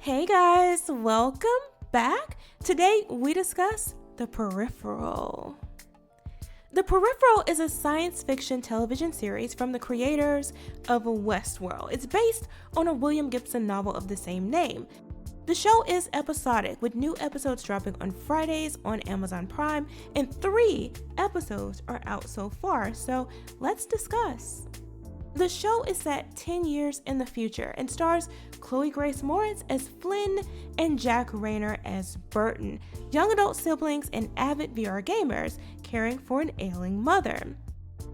Hey guys, welcome back. Today we discuss The Peripheral. The Peripheral is a science fiction television series from the creators of Westworld. It's based on a William Gibson novel of the same name. The show is episodic, with new episodes dropping on Fridays on Amazon Prime, and 3 episodes are out so far, so let's discuss. The show is set 10 years in the future and stars Chloe Grace Moritz as Flynn and Jack Rayner as Burton, young adult siblings and avid VR gamers caring for an ailing mother.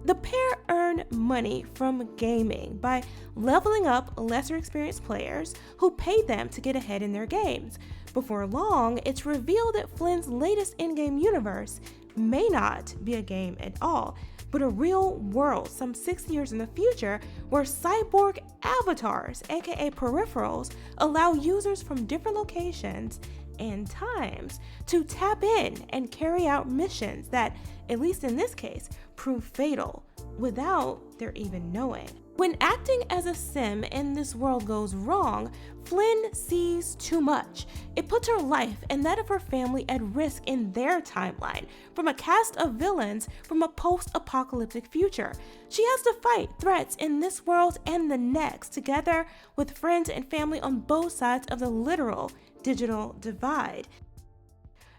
The pair earn money from gaming by leveling up lesser experienced players who pay them to get ahead in their games. Before long, it's revealed that Flynn's latest in-game universe may not be a game at all, but a real world some 6 years in the future where cyborg avatars, aka peripherals, allow users from different locations and times to tap in and carry out missions that, at least in this case, prove fatal without their even knowing. When acting as a sim in this world goes wrong, Flynn sees too much. It puts her life and that of her family at risk in their timeline, from a cast of villains from a post-apocalyptic future. She has to fight threats in this world and the next, together with friends and family on both sides of the literal digital divide.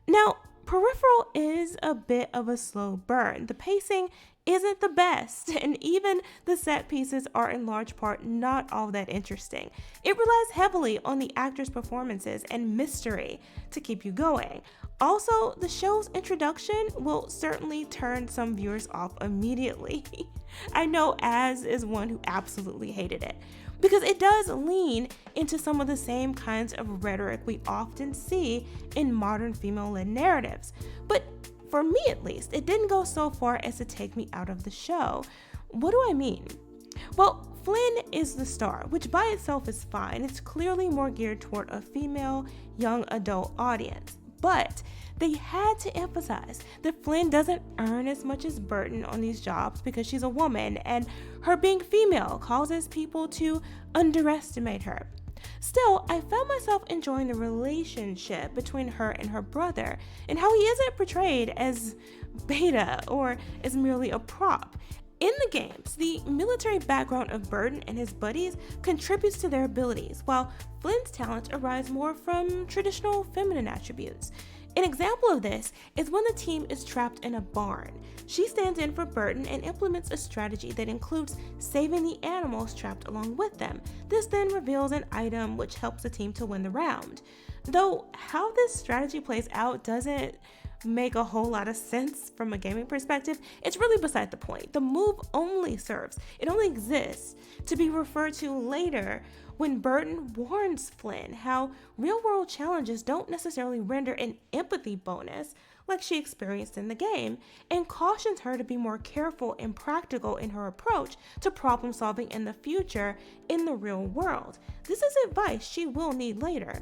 Now, Peripheral is a bit of a slow burn. The pacing isn't the best, and even the set pieces are in large part not all that interesting. It relies heavily on the actors' performances and mystery to keep you going. Also, the show's introduction will certainly turn some viewers off immediately. I know Az is one who absolutely hated it, because it does lean into some of the same kinds of rhetoric we often see in modern female-led narratives. But for me at least, it didn't go so far as to take me out of the show. What do I mean? Well, Flynn is the star, which by itself is fine. It's clearly more geared toward a female, young adult audience. But they had to emphasize that Flynn doesn't earn as much as Burton on these jobs because she's a woman, and her being female causes people to underestimate her. Still, I found myself enjoying the relationship between her and her brother, and how he isn't portrayed as beta or as merely a prop. In the games, the military background of Burton and his buddies contributes to their abilities, while Flynn's talents arise more from traditional feminine attributes. An example of this is when the team is trapped in a barn. She stands in for Burton and implements a strategy that includes saving the animals trapped along with them. This then reveals an item which helps the team to win the round. Though how this strategy plays out doesn't make a whole lot of sense from a gaming perspective, it's really beside the point. The move only exists to be referred to later when Burton warns Flynn how real-world challenges don't necessarily render an empathy bonus like she experienced in the game, and cautions her to be more careful and practical in her approach to problem solving in the future in the real world. This is advice she will need later.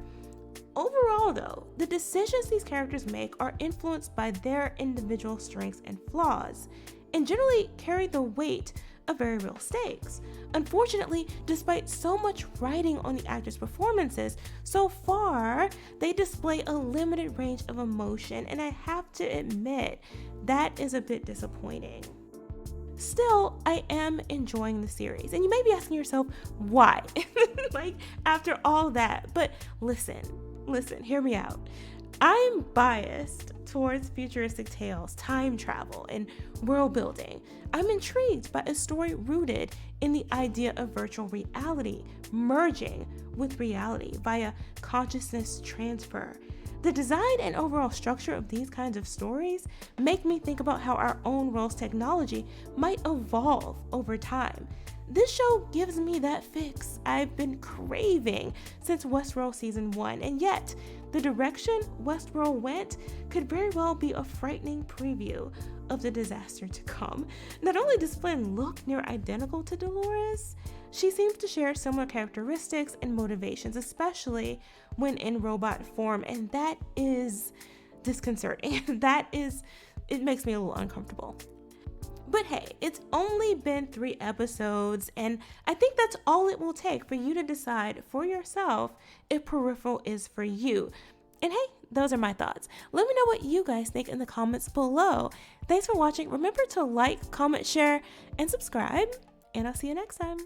Overall, though, the decisions these characters make are influenced by their individual strengths and flaws, and generally carry the weight of very real stakes. Unfortunately, despite so much writing on the actors' performances, so far they display a limited range of emotion, and I have to admit that is a bit disappointing. Still, I am enjoying the series, and you may be asking yourself why, like after all that, but listen, hear me out. I'm biased towards futuristic tales, time travel, and world building. I'm intrigued by a story rooted in the idea of virtual reality merging with reality via consciousness transfer. The design and overall structure of these kinds of stories make me think about how our own world's technology might evolve over time. This show gives me that fix I've been craving since Westworld Season 1, and yet the direction Westworld went could very well be a frightening preview of the disaster to come. Not only does Flynn look near identical to Dolores, she seems to share similar characteristics and motivations, especially when in robot form, and that is disconcerting. It makes me a little uncomfortable. But hey, it's only been 3 episodes, and I think that's all it will take for you to decide for yourself if Peripheral is for you. And hey, those are my thoughts. Let me know what you guys think in the comments below. Thanks for watching. Remember to like, comment, share, and subscribe, and I'll see you next time.